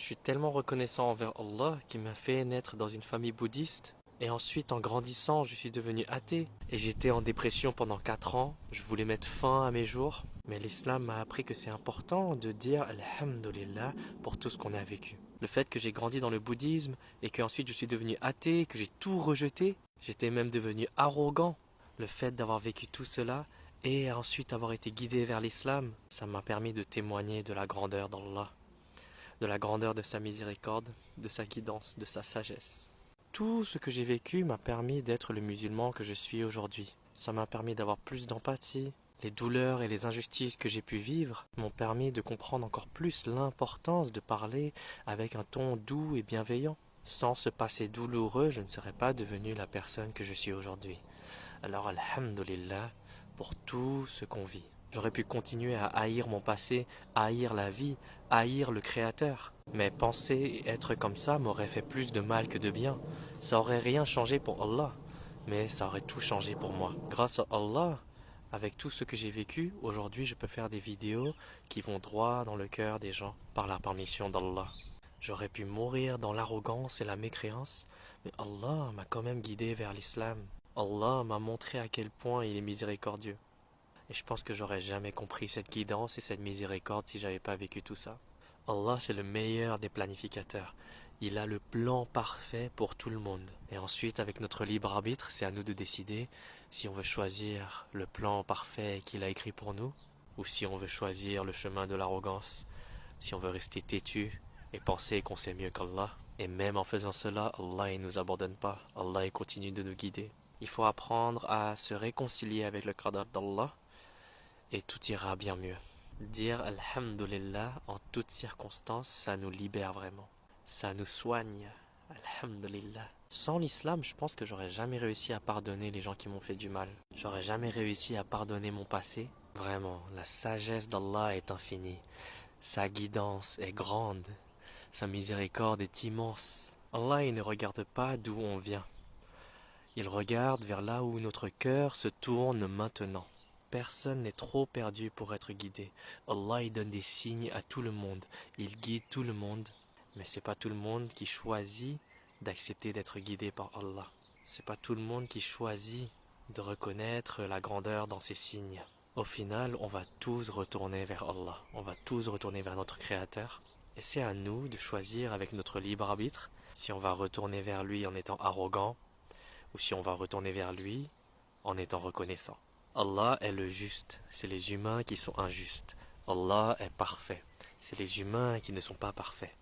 suis tellement reconnaissant envers Allah qui m'a fait naître dans une famille bouddhiste. Et ensuite, en grandissant, je suis devenu athée. Et j'étais en dépression pendant 4 ans. Je voulais mettre fin à mes jours. Mais l'islam m'a appris que c'est important de dire Alhamdulillah pour tout ce qu'on a vécu. Le fait que j'ai grandi dans le bouddhisme et qu'ensuite je suis devenu athée, que j'ai tout rejeté, j'étais même devenu arrogant. Le fait d'avoir vécu tout cela et ensuite avoir été guidé vers l'islam, ça m'a permis de témoigner de la grandeur d'Allah, de la grandeur de sa miséricorde, de sa guidance, de sa sagesse. Tout ce que j'ai vécu m'a permis d'être le musulman que je suis aujourd'hui. Ça m'a permis d'avoir plus d'empathie. Les douleurs et les injustices que j'ai pu vivre m'ont permis de comprendre encore plus l'importance de parler avec un ton doux et bienveillant. Sans ce passé douloureux, je ne serais pas devenu la personne que je suis aujourd'hui. Alors, alhamdulillah, pour tout ce qu'on vit. J'aurais pu continuer à haïr mon passé, haïr la vie, haïr le Créateur. Mais penser et être comme ça m'aurait fait plus de mal que de bien. Ça aurait rien changé pour Allah, mais ça aurait tout changé pour moi. Grâce à Allah, avec tout ce que j'ai vécu, aujourd'hui je peux faire des vidéos qui vont droit dans le cœur des gens par la permission d'Allah. J'aurais pu mourir dans l'arrogance et la mécréance, mais Allah m'a quand même guidé vers l'islam. Allah m'a montré à quel point il est miséricordieux. Et je pense que j'aurais jamais compris cette guidance et cette miséricorde si j'avais pas vécu tout ça. Allah, c'est le meilleur des planificateurs. Il a le plan parfait pour tout le monde. Et ensuite, avec notre libre arbitre, c'est à nous de décider si on veut choisir le plan parfait qu'il a écrit pour nous, ou si on veut choisir le chemin de l'arrogance, si on veut rester têtu et penser qu'on sait mieux qu'Allah. Et même en faisant cela, Allah ne nous abandonne pas. Allah il continue de nous guider. Il faut apprendre à se réconcilier avec le qadar d'Allah et tout ira bien mieux. Dire Alhamdulillah en toutes circonstances, ça nous libère vraiment. Ça nous soigne. Alhamdulillah. Sans l'islam, je pense que j'aurais jamais réussi à pardonner les gens qui m'ont fait du mal. J'aurais jamais réussi à pardonner mon passé. Vraiment, la sagesse d'Allah est infinie. Sa guidance est grande. Sa miséricorde est immense. Allah il ne regarde pas d'où on vient. Il regarde vers là où notre cœur se tourne maintenant. Personne n'est trop perdu pour être guidé. Allah il donne des signes à tout le monde. Il guide tout le monde. Mais c'est pas tout le monde qui choisit d'accepter d'être guidé par Allah. C'est pas tout le monde qui choisit de reconnaître la grandeur dans ses signes. Au final, on va tous retourner vers Allah. On va tous retourner vers notre Créateur. Et c'est à nous de choisir avec notre libre arbitre si on va retourner vers lui en étant arrogant ou si on va retourner vers lui en étant reconnaissant. Allah est le juste, c'est les humains qui sont injustes. Allah est parfait, c'est les humains qui ne sont pas parfaits.